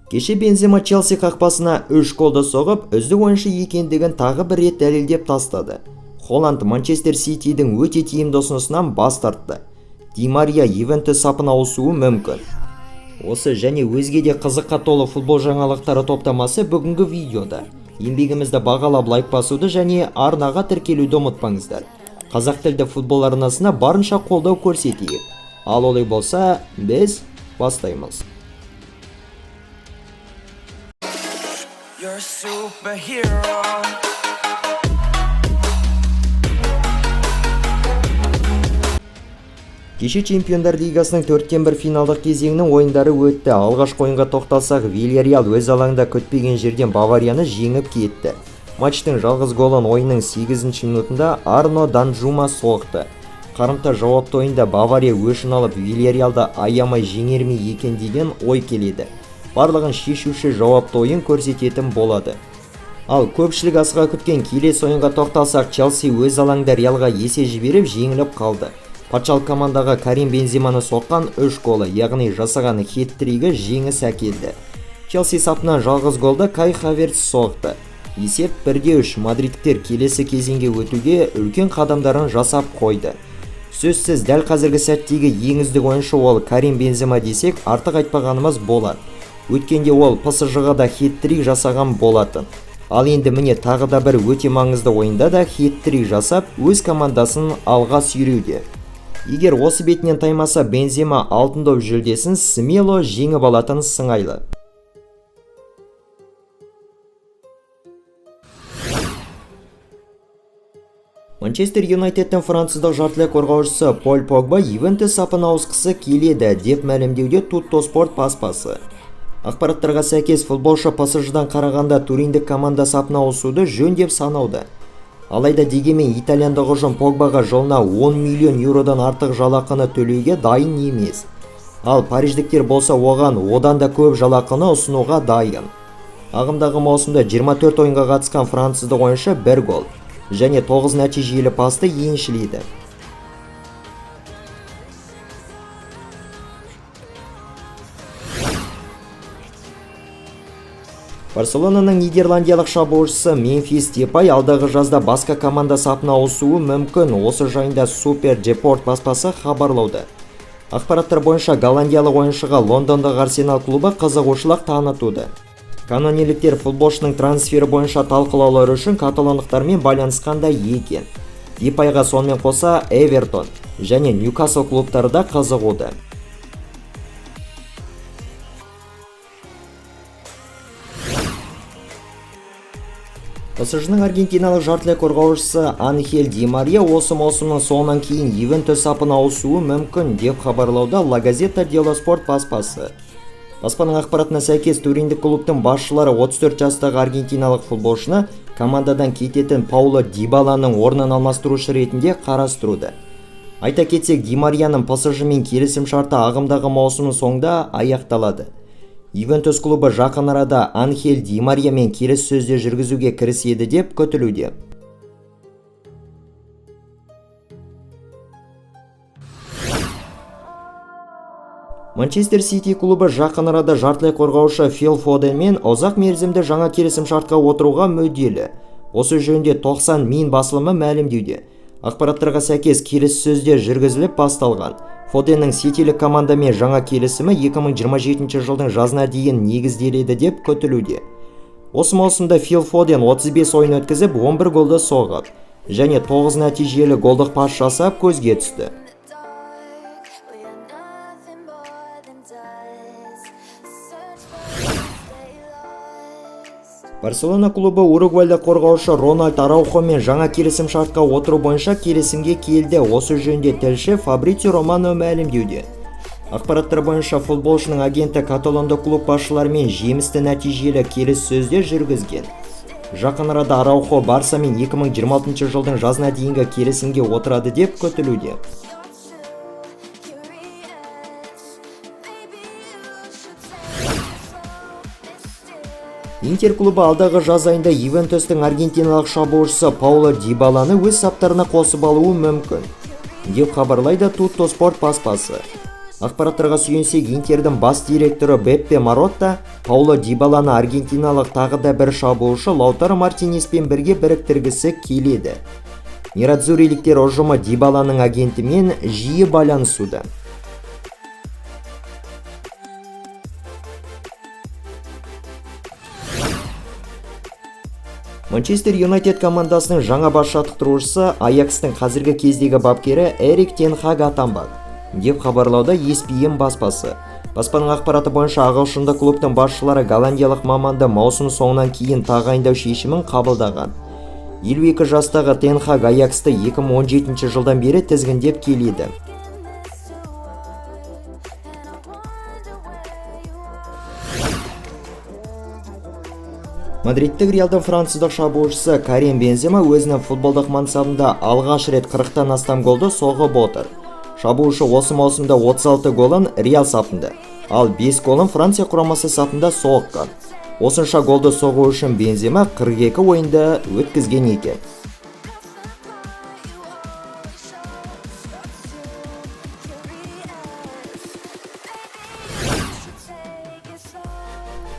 Кеше Бензема Челси қақпасына 3 голды соғып, үздік ойыншы екендігін тағы бір рет дәлелдеп тастады. Холланд Манчестер Ситидің өте тиімді ұсынысынан бас тартты. Ди Мария Ювентус сапына ауысуы мүмкін. Осы және өзге де қызыққа толы футбол жаңалықтары топтамасы бүгінгі видеода. Еңбегімізді бағалап лайк басуды және арнаға тіркелуді ұмытпаңыздар. Қазақ тілді футбол арнасына барынша қолдау көрсетейік. Ал олай болса, біз бастаймыз. Кеше Чемпиондар лигасының 4-1 финалдық кезеңінің ойындары өтті. Алғашқы ойынға тоқталсақ, Вильяреал өз алаңында күтпеген жерден Баварияны жеңіп кетті. Матчтың жалғыз голын ойынның 8-ші минутында Арно Данжума соқты. Қарымта жауапты ойында Бавария өшін алып, Вильяреалды аямай жеңер ме екен деген ой келеді. Барлығын шешуші жауапты ойын көрсететін болады. Ал көпшілік асыға күткен келесі ойынға тоқталсақ, Челси өз алаңда Реалға есе жіберіп жеңіліп қалды. Патшалық командаға Карим Бенземаны соққан 3 голы, яғни жасаған хет-тригі жеңіс әкелді. Челси сапынан жалғыз голды Кай Хаверц соқты. Есеп 1-3. Мадридтер келесі кезеңге өтуге үлкен қадамдарын жасап қойды. Сөзсіз дәл қазіргі сәттегі ең үздік ойыншы ол Карим Бензема десек, артық айтпағанымыз болар. Өткенде ол PSG-ға да хет-трик жасаған болатын. Ал енді міне тағы да бір өте маңызды ойында да хет-трик жасап, өз командасын алға сүйреуде. Егер осы бетінен таймаса, Бензема алтын доп жүлдесін смело жеңіп алатын сыңайлы. Манчестер Юнайтедтің француздық жартылай қорғаушысы Поль Погба Ювентус сапына ауысқысы келеді деп мәлімдеуде Tutto Sport баспасы. Ақпараттарға сәйкес, футболшы PSG-дан қарағанда туриндік команда сапына ауысуды жөн деп санауда. Алайда дегенмен итальяндық ұжым Погбаға жылына 10 миллион еуродан артық жалақыны төлеуге дайын емес. Ал париждіктер болса оған одан да көп жалақыны ұсынуға дайын. Ағымдағы маусымда 24 ойынға қатысқан француздық ойыншы 1 гол және 9 нәтижелі пасты еншілейді. Барселонаның нидерландиялық шабуылшысы Мемфис Депай алдағы жазда басқа команда сапына ауысуы мүмкін. Осы жайында Супер Депорт баспасы хабарлауда. Ақпараттар бойынша голландиялық ойыншыға Лондондағы Арсенал клубы қызығушылық танытуда. Канонийліктер футболшының трансфері бойынша талқылаулар үшін каталондықтармен байланысқанда екен. Депайға сонымен қоса Эвертон және Ньюкасл клубтары да қызығуда. PSG-ның аргентиналық жартылай қорғаушысы Анхель Ди Мария осы маусымның соңынан кейін Ювентус сапына ауысуы мүмкін деп хабарлауда La Gazzetta dello Sport баспасы. Баспаның ақпаратына сәйкес, туриндік клубтың басшылары 34 жастағы аргентиналық футболшыны командадан кететін Пауло Дибаланың орнын алмастырушы ретінде қарастыруда. Айта кетсек, Ди Марияның PSG-мен келісім шарты ағымдағы маусымның соңында аяқталады. Ювентус клубы жақын арада Анхель Ди Мариямен келіссөздер жүргізуге кіріседі деп күтілуде. Манчестер Сити клубы жақын арада жартылай қорғаушы Фил Фоденмен ұзақ мерзімді жаңа келісім шартқа отыруға мүдделі. Осы жөнінде 90 мин басылымы мәлімдеуде. Ақпараттарға сәйкес келіссөздер жүргізіліп басталған. Фоденнің ситилік командамен жаңа келісімі 2027 жылдың жазына дейін негізделеді деп күтілуде. Осы маусымда Фил Фоден 35 ойын өткізіп 11 голды соғып, және 9 нәтижелі голдық пас жасап көзге түсті. Барселона клубы уругвайлық қорғаушы Рональд Араухомен жаңа келісім шартқа отыру бойынша келісімге келді. Осы жөнінде тілші Фабрицио Романо мәлімдеуде. Ақпараттар бойынша футболшының агенті каталондық клуб басшыларымен жемісті нәтижелі келіссөздер жүргізген. Жақын арада Араухо Барсамен 2026 жылдың жазына дейінгі келісімге отырады деп күтілуде. Интер клубы алдағы жаз айында Ювентустың аргентиналық шабуылшысы Пауло Дибаланы өз саптарына қосып алуы мүмкін, деп хабарлайды Tutto Sport баспасы. Ақпараттарға сүйенсек, Интердің бас директоры Беппе Маротта Пауло Дибаланы аргентиналық тағы да бір шабуылшы Лаутаро Мартинеспен бірге біріктіргісі келеді. Нерадзуриліктер ұжымы Дибаланың агентімен жиі байланысуда. Манчестер Юнайтед командасының жаңа бас жаттықтырушысы Аякстың қазіргі кездегі бапкері Эрик Тен Хаг атанбақ, деп хабарлауда ESPN баспасы. Баспаның ақпараты бойынша ағылшында клубтың басшылары голландиялық маманды маусым соңынан кейін тағайындау шешімін қабылдаған. 52 жастағы Тен Хаг Аяксты 2017 жылдан бері тізгіндеп келеді. Мадридтік Реалдың француздық шабуылшысы Карим Бензема өзінің футболдық мансабында алғаш рет 40-тан астам голды соғып отыр. Шабуылшы осы маусымда 36 голын Реал сапында, ал 5 голын Франция құрамасы сапында соғқан. Осынша голды соғу үшін Бензема 42 ойында өткізген екен.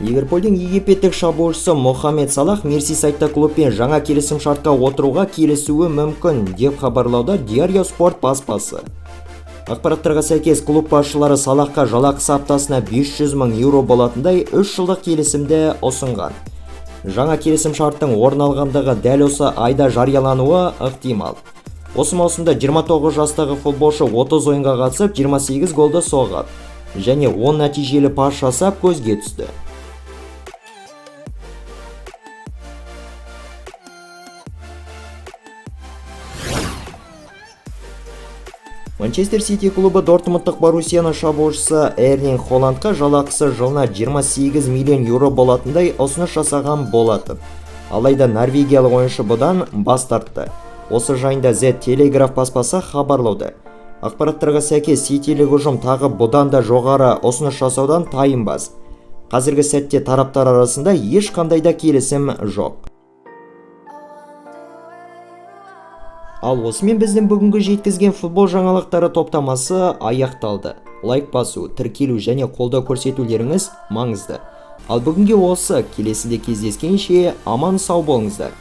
Ливерпульдің египеттік шабуылшысы Мохамед Салах Мерсисайдта клубпен жаңа келісім шартқа отыруға келісуі мүмкін, деп хабарлауда Diario Sport баспасы. Ақпараттарға сәйкес, клуб басшылары Салахқа жалақысы аптасына 500 мың еуро болатындай 3 жылдық келісімді ұсынған. Жаңа келісім шарттың орын алғандығы дәл осы айда жариялануы ықтимал. Осы маусымда 29 жастағы футболшы 30 ойынға қатысып 28 голды соғып, және 10 нәтижелі пас жасап көзге түсті. Манчестер Сити клубы Дортмундтық Боруссияның шабуылшысы Эрлинг Холландқа жалақысы жылына 28 миллион еуро болатындай ұсыныс жасаған болатын. Алайда норвегиялық ойыншы бұдан бас тартты. Осы жайында The Telegraph баспасы хабарлауда. Ақпараттарға сәйкес, Ситилік ұжым тағы бұдан да жоғары ұсыныс жасаудан тайынбас. Қазіргі сәтте тараптар арасында ешқандай да келісім жоқ. Ал осымен біздің бүгінгі жеткізген футбол жаңалықтары топтамасы аяқталды. Лайк басу, тіркелу және қолдау көрсетулеріңіз маңызды. Ал бүгінге осы, келесіде кездескенше аман сау болыңыздар.